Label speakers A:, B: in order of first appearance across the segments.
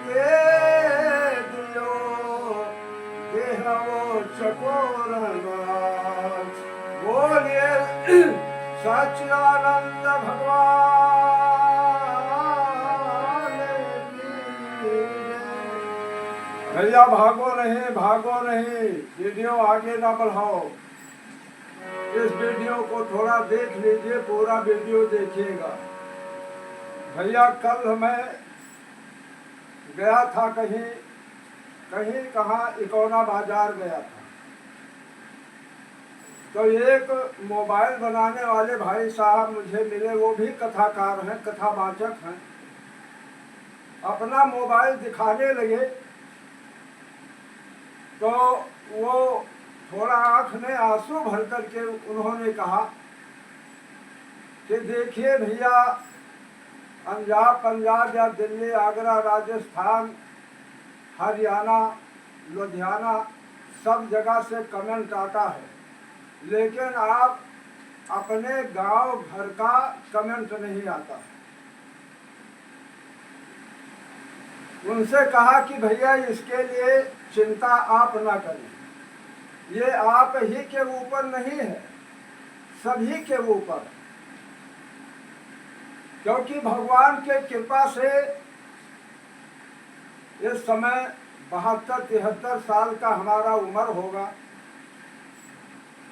A: के दियो देहवो चकोरनाथ। बोलिए सच्चिदानंद भगवान की जय। भैया भागो नहीं, वीडियो आगे ना बढ़ाओ। इस वीडियो को थोड़ा देख लीजिए, पूरा वीडियो देखिएगा। भैया कल मैं गया था कहीं कहाँ इकोना बाजार गया था, तो एक मोबाइल बनाने वाले भाई साहब मुझे मिले। वो भी कथाकार हैं, कथावाचक हैं। अपना मोबाइल दिखाने लगे तो वो थोड़ा आँख में आंसू भर करके उन्होंने कहा कि देखिए भैया, पंजाब या दिल्ली, आगरा, राजस्थान, हरियाणा, लुधियाना सब जगह से कमेंट आता है, लेकिन आप अपने गांव घर का कमेंट नहीं आता। उनसे कहा कि भैया इसके लिए चिंता आप ना करें, ये आप ही के ऊपर नहीं है, सभी के ऊपर। क्योंकि भगवान के कृपा से इस समय 72-73 साल का हमारा उम्र होगा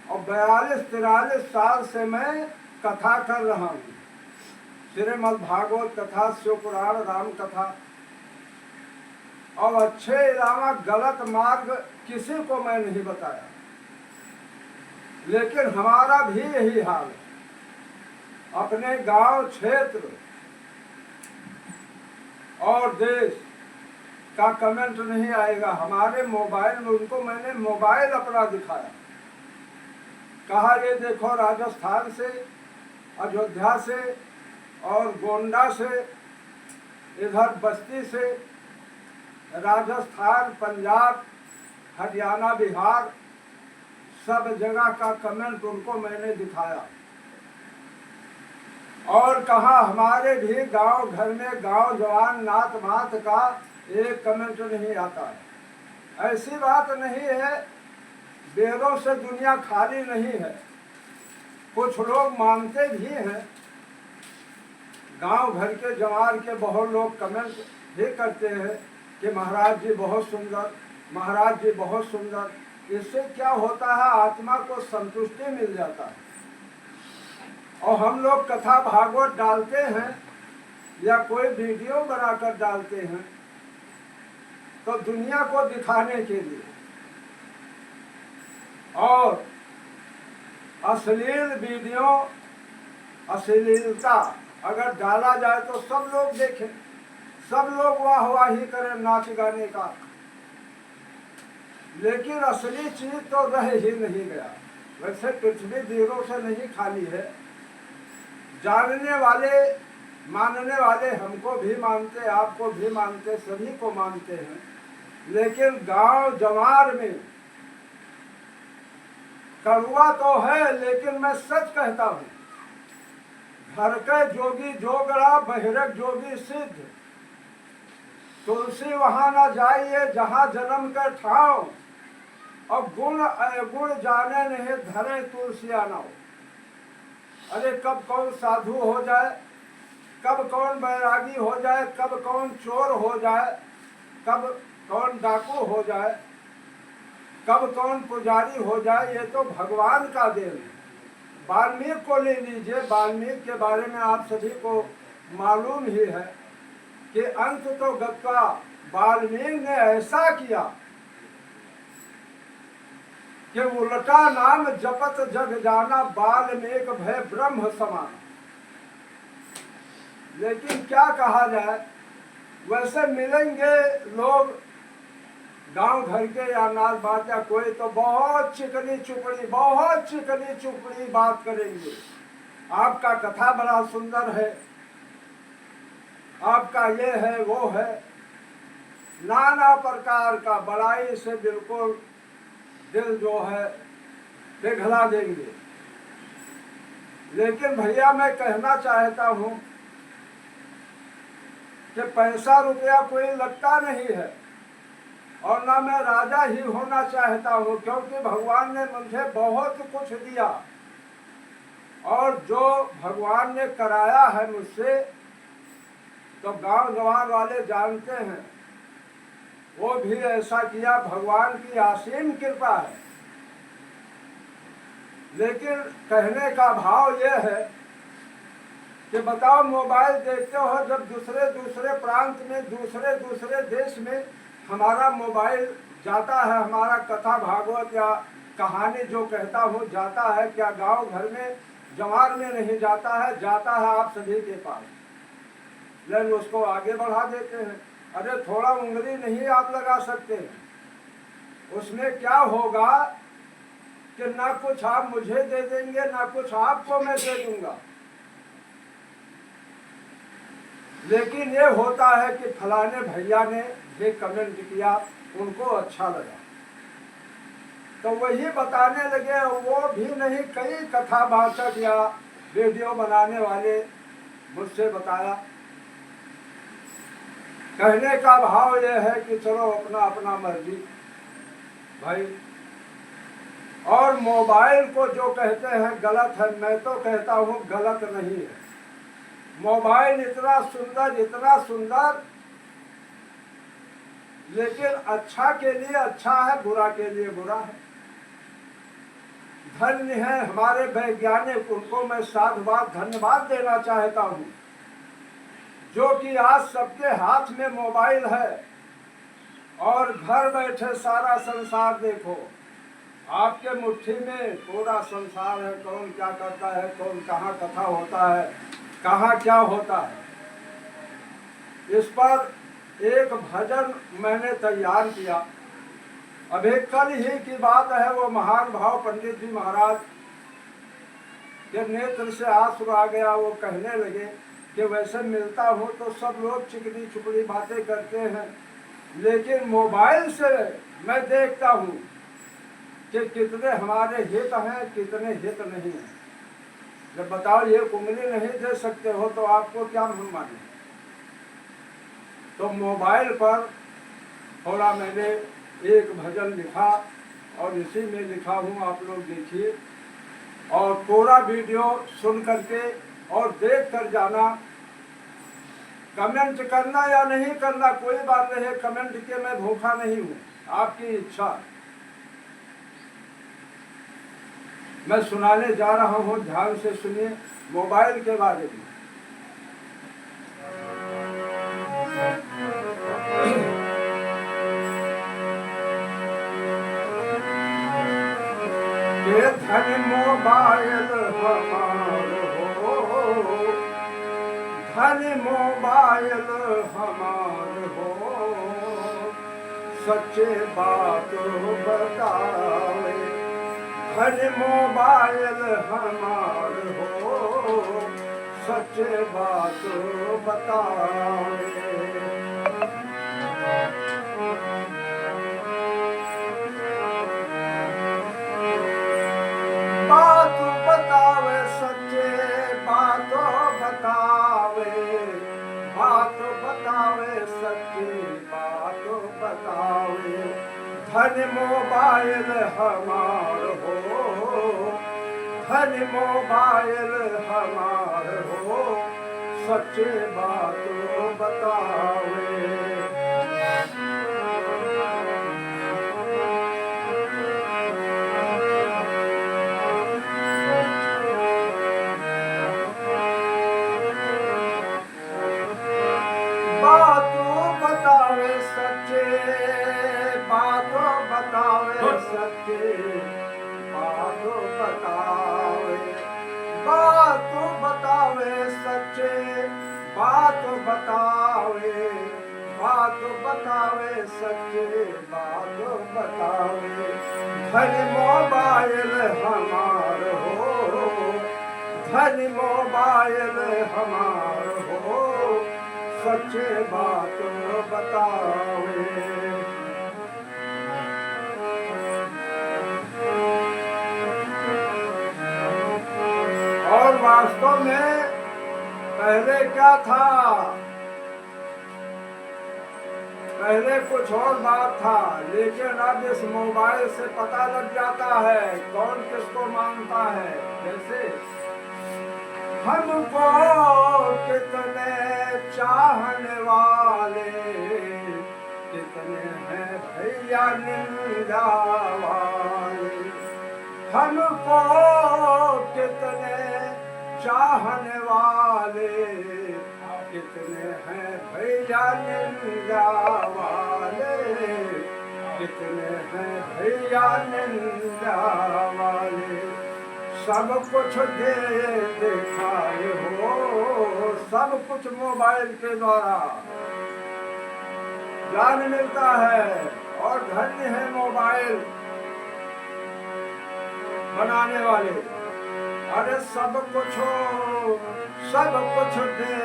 A: और 42-43 साल से मैं कथा कर रहा हूँ। श्रीमद् भागवत कथा, शिवपुराण, राम कथा, और अच्छे अलावा गलत मार्ग किसी को मैं नहीं बताया। लेकिन हमारा भी यही हाल है। अपने गांव, क्षेत्र और देश का कमेंट नहीं आएगा हमारे मोबाइल में। उनको मैंने मोबाइल अपना दिखाया, कहा ये देखो राजस्थान से, अयोध्या से और गोंडा से, इधर बस्ती से, राजस्थान, पंजाब, हरियाणा, बिहार सब जगह का कमेंट उनको मैंने दिखाया। और कहा हमारे भी गांव घर में गांव जवान नात मात का एक कमेंट नहीं आता है। ऐसी बात नहीं है, बेरों से दुनिया खाली नहीं है। कुछ लोग मानते भी हैं, गांव घर के जवान के बहुत लोग कमेंट भी करते हैं कि महाराज जी बहुत सुंदर, महाराज जी बहुत सुंदर। इससे क्या होता है, आत्मा को संतुष्टि मिल जाता है। और हम लोग कथा भागवत डालते हैं या कोई वीडियो बनाकर डालते हैं तो दुनिया को दिखाने के लिए, और अश्लील वीडियो, अश्लीलता अगर डाला जाए तो सब लोग देखें, सब लोग वाहवाही करें नाच गाने का, लेकिन असली चीज तो रह ही नहीं गया। वैसे पृथ्वी वीरों से नहीं खाली है। जानने वाले, मानने वाले हमको भी मानते, आपको भी मानते, सभी को मानते हैं। लेकिन गांव जवार में कड़वा तो है, लेकिन मैं सच कहता हूँ, घर के जोगी जोगड़ा, बहिरक जोगी सिद्ध, तुलसी वहां न जाइए जहां जन्म के ठाव, और गुण अवगुण जाने नहीं धरे तुलसिया नाव। अरे कब कौन साधु हो जाए, कब कौन बैरागी हो जाए, कब कौन चोर हो जाए, कब कौन डाकू हो जाए, कब कौन पुजारी हो जाए, ये तो भगवान का देन है। वाल्मीकि को ले लीजिए, वाल्मीकि के बारे में आप सभी को मालूम ही है कि अंत तो गत्वा वाल्मीकि ने ऐसा किया कि उल्टा नाम जपत जग जाना, वाल्मीकि भय ब्रह्म समान। लेकिन क्या कहा जाए, वैसे मिलेंगे लोग गांव घर के या नाच बात, या कोई तो बहुत चिकनी चुपड़ी बात करेंगे। आपका कथा बड़ा सुंदर है, आपका ये है वो है, नाना प्रकार का बड़ाई से बिल्कुल दिल जो है पिघला देंगे। लेकिन भैया मैं कहना चाहता हूँ कि पैसा रुपया कोई लगता नहीं है और ना मैं राजा ही होना चाहता हूँ, क्योंकि भगवान ने मुझे बहुत कुछ दिया और जो भगवान ने कराया है मुझसे तो गांव गंवार वाले जानते हैं, वो भी ऐसा किया, भगवान की असीम कृपा है। लेकिन कहने का भाव यह है कि बताओ, मोबाइल देखते हो जब दूसरे दूसरे प्रांत में, दूसरे दूसरे देश में हमारा मोबाइल जाता है, हमारा कथा भागवत या कहानी जो कहता हूँ जाता है, क्या गांव घर में जवार में नहीं जाता है? जाता है आप सभी के पास, लेकिन उसको आगे बढ़ा देते हैं। अरे थोड़ा उंगली नहीं आप लगा सकते, उसमें क्या होगा कि ना कुछ आप मुझे दे देंगे ना कुछ आपको मैं दे दूंगा। लेकिन ये होता है कि फलाने भैया ने ये कमेंट किया, उनको अच्छा लगा, तो वही बताने लगे। वो भी नहीं, कई कथावाचक या वीडियो बनाने वाले मुझसे बताया। कहने का भाव यह है कि चलो अपना अपना मर्जी भाई। और मोबाइल को जो कहते हैं गलत है, मैं तो कहता हूँ गलत नहीं है। मोबाइल इतना सुंदर, लेकिन अच्छा के लिए अच्छा है, बुरा के लिए बुरा है। धन्य है हमारे वैज्ञानिक, उनको मैं साधुवाद धन्यवाद देना चाहता हूँ, जो कि आज सबके हाथ में मोबाइल है और घर बैठे सारा संसार देखो, आपके मुट्ठी में पूरा संसार है। कौन क्या करता है, कौन कहाँ कथा होता है, कहाँ क्या होता है। इस पर एक भजन मैंने तैयार किया, अभी कल ही की बात है। वो महान भाव पंडित जी महाराज के नेत्र से आंसू आ गया। वो कहने लगे कि वैसे मिलता हूँ तो सब लोग चिकनी चुपड़ी बातें करते हैं, लेकिन मोबाइल से मैं देखता हूँ कि कितने हमारे हित हैं, कितने हित नहीं हैं। जब बताओ ये उंगली नहीं दे सकते हो तो आपको क्या हम माने। तो मोबाइल पर थोड़ा मैंने एक भजन लिखा और इसी में लिखा हूँ, आप लोग देखिए और पूरा वीडियो सुन करके और देख कर जाना। कमेंट करना या नहीं करना कोई बात नहीं है, कमेंट के मैं भूखा नहीं हूँ, आपकी इच्छा। मैं सुनाने जा रहा हूँ, ध्यान से सुनिए मोबाइल के बारे में। धन मोबाइल हमार हो, धन मोबाइल हमार हो, सच्चे बात बतावे। धन मोबाइल हमार हो, सच्चे बात बतावे। बात बतावे सच्चे बात बतावे, बात बतावे सच्ची बात बतावे। धन मोबाइल हमार हो, धन मोबाइल हमार हो, सच्चे बात बतावे। सच्चे बात बतावे, बात बतावे सच्चे बात बतावे, बात बतावे सच्चे बात बतावे। धन मोबाइल हमार हो, धन मोबाइल हमार हो, सच्चे बात बतावे। और वास्तव में पहले क्या था पहले कुछ और बात था, लेकिन अब इस मोबाइल से पता लग जाता है कौन किसको मानता है। जैसे हमको कितने चाहने वाले, कितने हैं भैया निंदा वाले। हमको कितने चाहने वाले, कितने हैं भैया निंदा वाले, कितने हैं भैया निंदा वाले। सब कुछ दे दिखाए हो, सब कुछ मोबाइल के द्वारा ज्ञान मिलता है। और धन्य है मोबाइल बनाने वाले। अरे सब कुछ हो, सब कुछ दे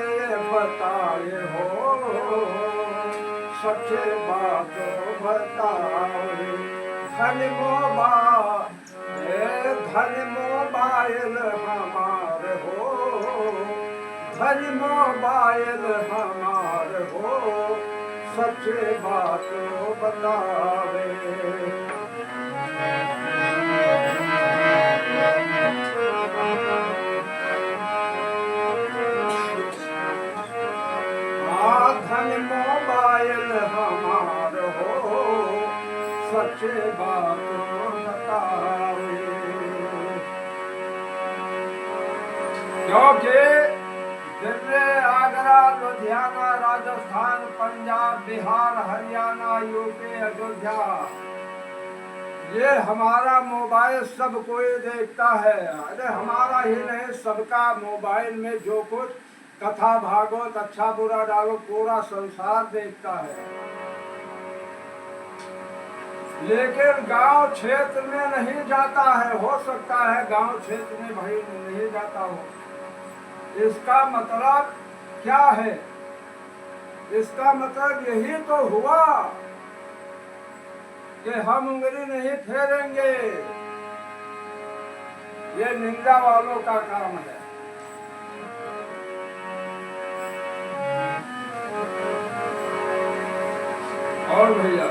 A: बताए हो, सच्चे बात बताए। धन मोबाइल हमारे हो, धन मोबाइल हमारे हो, सच्चे बात बतावे। धन मोबाइल हमार हो, सच्चे बात बतावे। क्योंकि दिल्ली, आगरा, लुधियाना, राजस्थान, पंजाब, बिहार, हरियाणा, यूपी, अयोध्या, ये हमारा मोबाइल सब कोई देखता है। अरे हमारा ही नहीं, सबका मोबाइल में जो कुछ कथा भागवत अच्छा बुरा डालो पूरा संसार देखता है। लेकिन गांव क्षेत्र में नहीं जाता है। हो सकता है गांव क्षेत्र में भाई नहीं जाता हो। इसका मतलब क्या है? इसका मतलब यही तो हुआ कि हम उंगली नहीं फेरेंगे। ये निंदा वालों का काम है। और भैया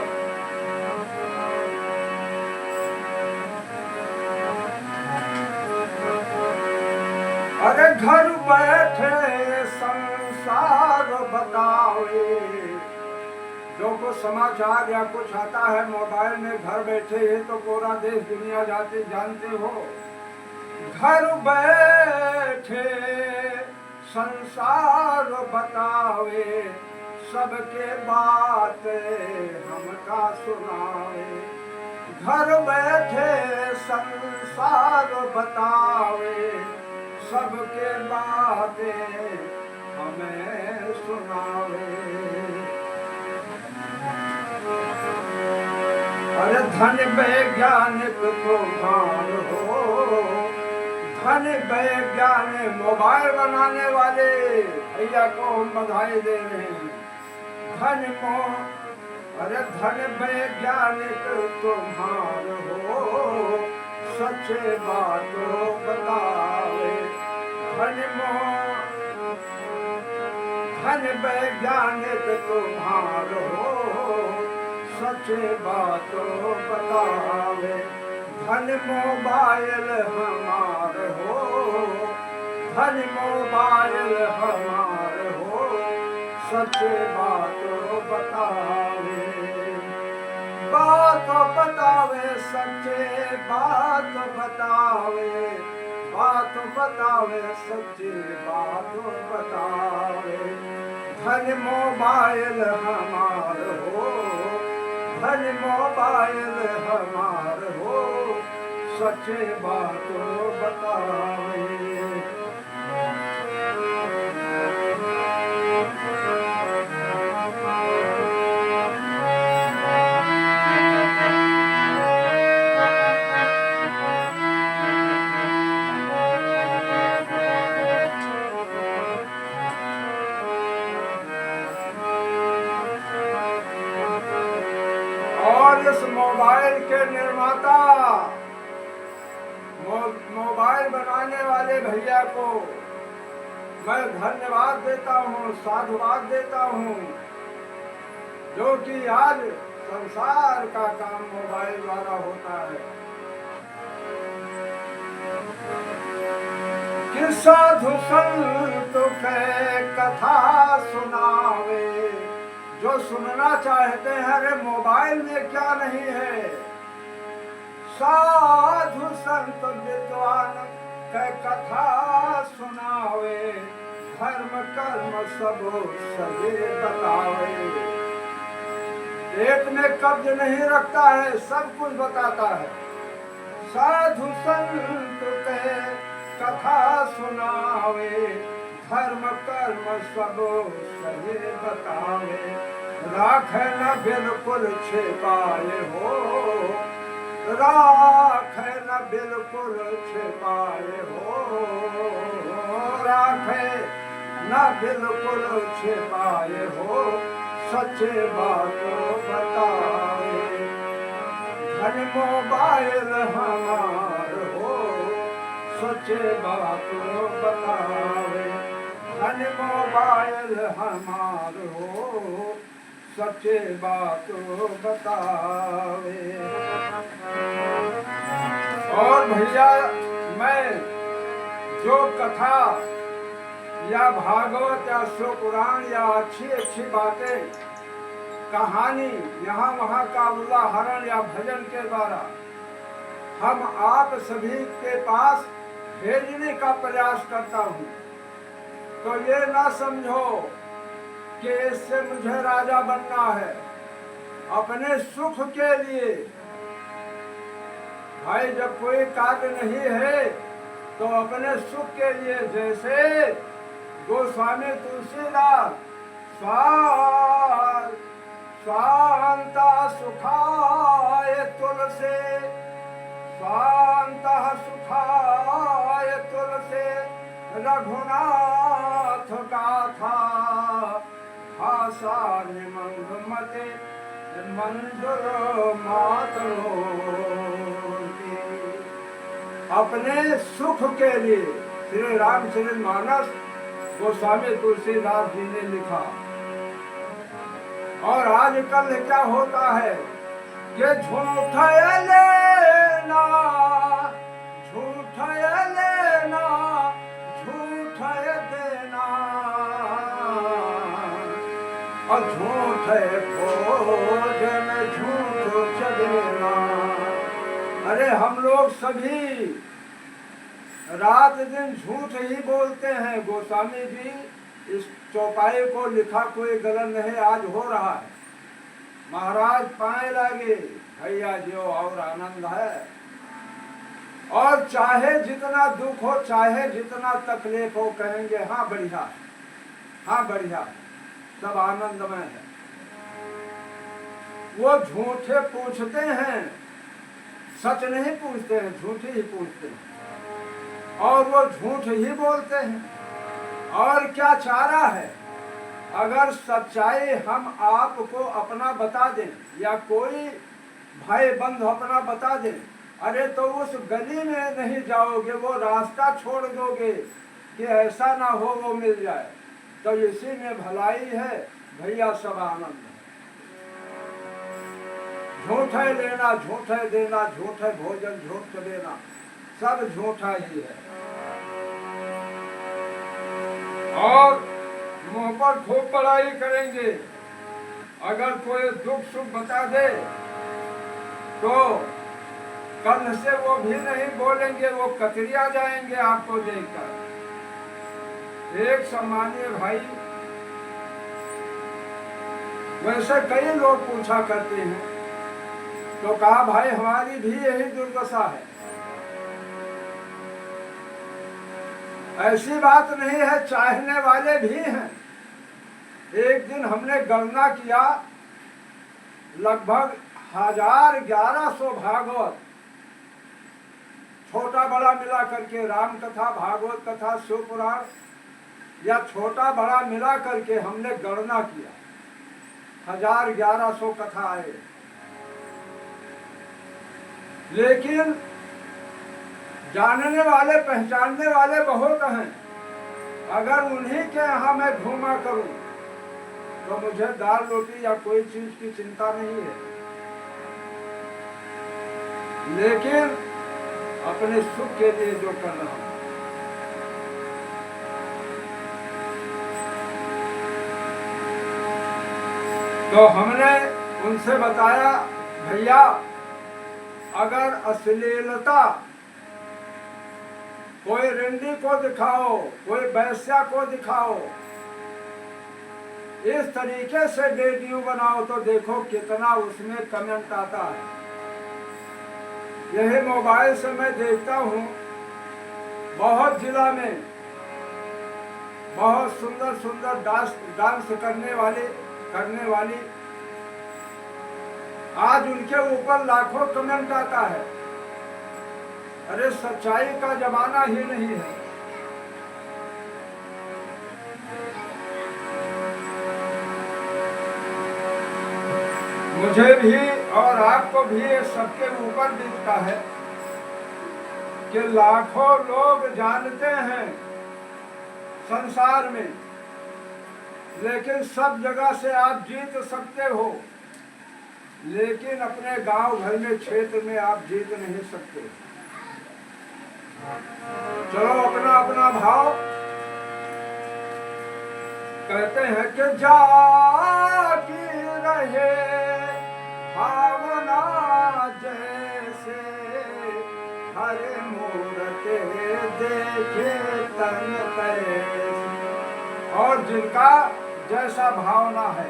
A: अरे घर बैठे संसार बतावे, जो कुछ समाचार या कुछ आता है मोबाइल में घर बैठे ही तो पूरा देश दुनिया जानते हो। घर बैठे संसार बतावे, सबके बात हमका सुनावे। घर बैठे संसार बतावे, सबके बातें हमें सुनावे। अरे धन वैज्ञानिक तो मान हो, धन वैज्ञानिक मोबाइल बनाने वाले भैया को हम बधाई दे रहे हैं। अरे धन वैज्ञानिक तुम्हार हो, सच्चे बातों बतावे। धन वैज्ञानिक तुम्हार हो, सच्चे बातों बतावे। धन मोबाइल हमार हो, धन मोबाइल हमार हो, सच्चे बातों बतावे। बात बतावे सच्चे बात बतावे, बात बतावे सच्चे बात बतावे। धन मोबाइल हमार हो, धन मोबाइल हमार हो, सच्चे बात बतावे। और इस मोबाइल के निर्माता, मोबाइल बनाने वाले भैया को मैं धन्यवाद देता हूँ, साधुवाद देता हूँ। जो कि आज संसार का काम मोबाइल द्वारा होता है। कि साधु संत के कथा सुनावे, जो सुनना चाहते हैं, अरे मोबाइल में क्या नहीं है। साधु संत विद्वान के कथा सुनावे, धर्म कर्म सब सजे बतावे। पेट में कब्ज नहीं रखता है, सब कुछ बताता है। साधु संत के कथा सुनावे, धर्म कर्म सब सही बतावे। राखे न बिल्कुल छिपाए हो, राखे न बिल्कुल छिपाए हो, राखे न बिल्कुल छिपाए हो, सच्चे बात बताए। धन मोबाइल हमार हो, सच्चे बात बतावे। धन मोबाइल हमार हो, सच्चे बात बतावे। और भैया, मैं जो कथा या भागवत या शिव पुराण या अच्छी अच्छी बातें, कहानी यहाँ वहाँ का उदाहरण या भजन के द्वारा हम आप सभी के पास भेजने का प्रयास करता हूँ, तो ये ना समझो कि इससे मुझे राजा बनना है। अपने सुख के लिए भाई, जब कोई कार्य नहीं है तो अपने सुख के लिए, जैसे गोस्वामी तुलसीदास स्वांता सुखाय तुलसे, स्वांता सुखाय तुलसे, रघुनाथ गाथा भाषा निमंग मते मंजुर मातरो। अपने सुख के लिए श्री रामचरितमानस गोस्वामी तुलसीदास जी ने लिखा। और आजकल क्या होता है कि झूठ लेना, झूठ लेना, झूठ देना, और झूठ भोजन झूठ चलेना। अरे हम लोग सभी रात दिन झूठ ही बोलते हैं। गोस्वामी जी इस चौपाई को लिखा कोई गलत नहीं, आज हो रहा है। महाराज पाए लगे भैया जो और आनंद है। और चाहे जितना दुख हो, चाहे जितना तकलीफ हो, कहेंगे हाँ बढ़िया, हाँ बढ़िया, सब आनंदमय है। वो झूठे पूछते हैं, सच नहीं पूछते हैं, झूठे ही पूछते हैं। और वो झूठ ही बोलते हैं। और क्या चारा है, अगर सच्चाई हम आपको अपना बता दें या कोई भाई बंधु अपना बता दें, अरे तो उस गली में नहीं जाओगे, वो रास्ता छोड़ दोगे कि ऐसा ना हो वो मिल जाए। तो इसी में भलाई है भैया, सब आनंद है। झूठे लेना, झूठे देना, झूठे भोजन झूठ देना, सब झूठा ही है। और मुंह पर खूब बड़ाई करेंगे। अगर कोई दुख सुख बता दे तो कल से वो भी नहीं बोलेंगे, वो कतरिया जाएंगे आपको देखकर। एक सम्मानीय भाई, वैसे कई लोग पूछा करते हैं, तो कहा भाई हमारी भी यही दुर्दशा है। ऐसी बात नहीं है, चाहने वाले भी हैं। एक दिन हमने गणना किया, लगभग 1100 भागवत, छोटा बड़ा मिला करके, राम कथा, भागवत कथा, शिव पुराण या छोटा बड़ा मिला करके हमने गणना किया, 1100 कथा आए। लेकिन जानने वाले पहचानने वाले बहुत हैं। अगर उन्हीं के यहाँ मैं घूमा करूं तो तो मुझे दाल रोटी या कोई चीज की चिंता नहीं है, लेकिन अपने सुख के लिए जो कर रहा हूं। तो हमने उनसे बताया, भैया अगर अश्लीलता कोई रिंडी को दिखाओ, कोई वैश्या को दिखाओ, इस तरीके से वीडियो बनाओ तो देखो कितना उसमें कमेंट आता है। यही मोबाइल से मैं देखता हूँ, बहुत जिला में बहुत सुंदर सुंदर डांस करने वाली आज उनके ऊपर लाखों कमेंट आता है। अरे सच्चाई का जमाना ही नहीं है। मुझे भी और आपको भी ये सबके ऊपर दिखता है कि लाखों लोग जानते हैं संसार में, लेकिन सब जगह से आप जीत सकते हो, लेकिन अपने गांव घर में क्षेत्र में आप जीत नहीं सकते। चलो अपना अपना भाव कहते हैं कि जागी रहे भावना जैसे, हरे मूरते देखे तन तैसे। और जिनका जैसा भावना है,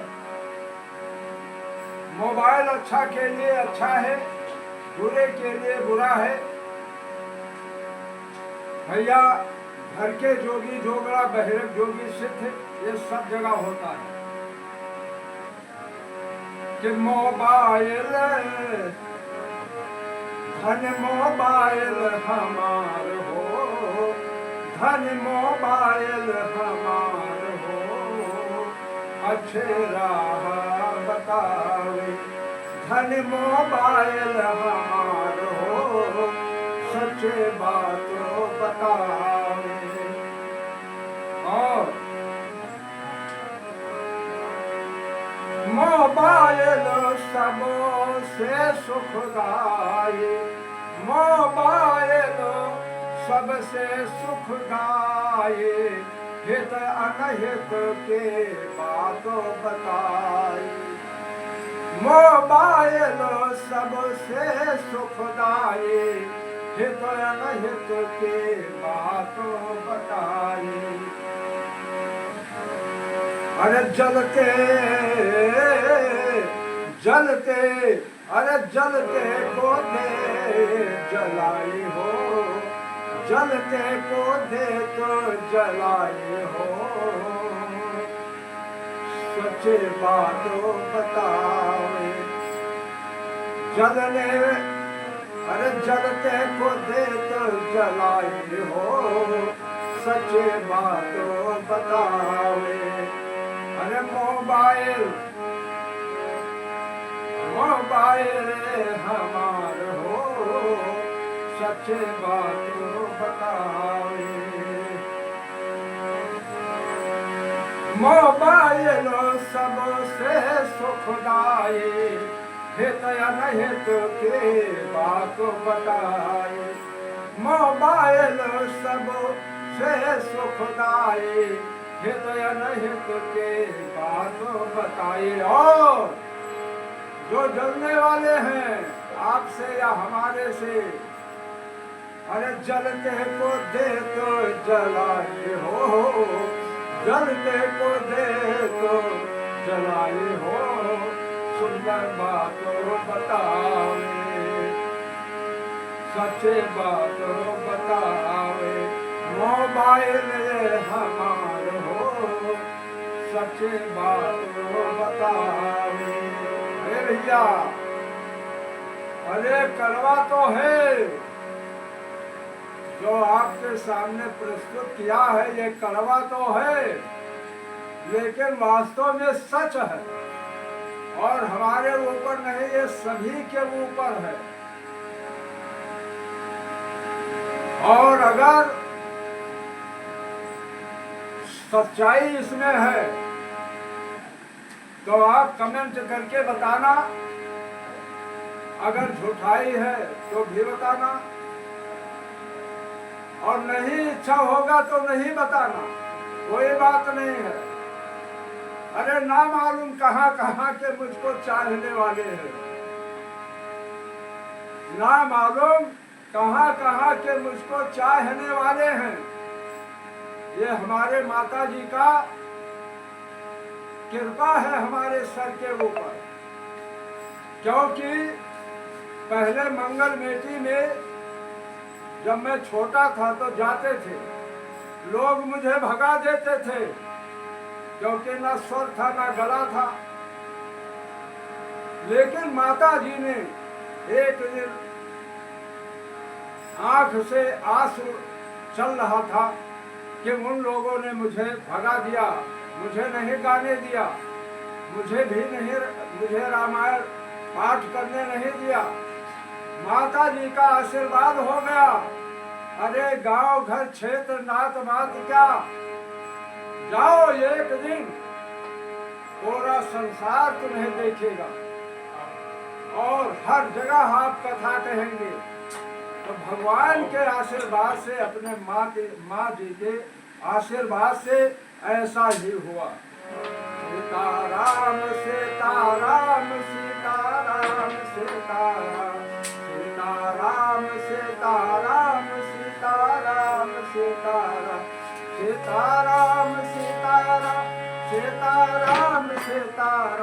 A: मोबाइल अच्छा के लिए अच्छा है, बुरे के लिए बुरा है। भैया घर के जोगी जोगड़ा बहिरक जोगी सिद्ध ये सब जगह होता है कि मोबाइल धन मोबाइल हमार हो, धन मोबाइल हमार हो, अच्छे राह बतावे। धन मोबाइल हमार हो, सच्चे बात बतावे। और मोबाइल सबों से सुखदाई, मोबाइल सबसे सुखदाई, हित अनहित के बात बताई। मोबाइल सबसे सुखदाई, हित अनहित के बात बताई। अरे जलते जलते, अरे जलते को दे जलाई हो, जलते को दे तो जलाई हो, सच्चे बातों बतावे। जलने अरे जलते को दे तो जलाई हो, सच्चे बातों बतावे। अरे मोबाइल मोबाइल हमार हो, सच्चे बातों बतावे। मोबाइल सबसे सुखदाई, हित अनहित के बात बताए। मोबाइल सबसे सुखदाई, हित अनहित के बात बताए। और जो जलने वाले हैं आपसे या हमारे से, अरे जलते को दे तो जलाए हो, जलते को दे तो जलाए हो, सुंदर बातों बतावे, सच्चे बातों बतावे। मोबाइल ये हमार हो, सच्चे बातों बतावे। अरे भैया, अरे कड़वा तो है जो आपके सामने प्रस्तुत किया है, ये कड़वा तो है, लेकिन वास्तव में सच है और हमारे ऊपर नहीं, ये सभी के ऊपर है। और अगर सच्चाई इसमें है तो आप कमेंट करके बताना, अगर झूठाई है तो भी बताना, और नहीं इच्छा होगा तो नहीं बताना, कोई बात नहीं है। अरे ना मालूम कहाँ कहाँ के मुझको चाहने वाले हैं, ना मालूम कहाँ कहाँ के मुझको चाहने वाले हैं। ये हमारे माता जी का कृपा है हमारे सर के ऊपर, क्योंकि पहले मंगल मेटी में जब मैं छोटा था तो जाते थे, लोग मुझे भगा देते थे, क्योंकि ना स्वर था ना गला था। लेकिन माता जी ने एक दिन आंख से आंसू चल रहा था कि उन लोगों ने मुझे भगा दिया, मुझे नहीं गाने दिया, मुझे रामायण पाठ करने नहीं दिया। माता जी का आशीर्वाद हो गया। अरे गांव घर क्षेत्र नात मात क्या, जाओ एक दिन पूरा संसार तुम्हें देखेगा और हर जगह आप कथा कहेंगे। तो भगवान के आशीर्वाद से, अपने माँ जी के आशीर्वाद से ऐसा ही हुआ। सीताराम सीताराम सीताराम सीताराम सीताराम सीताराम सीताराम सीताराम सीताराम सीताराम सीताराम सीताराम।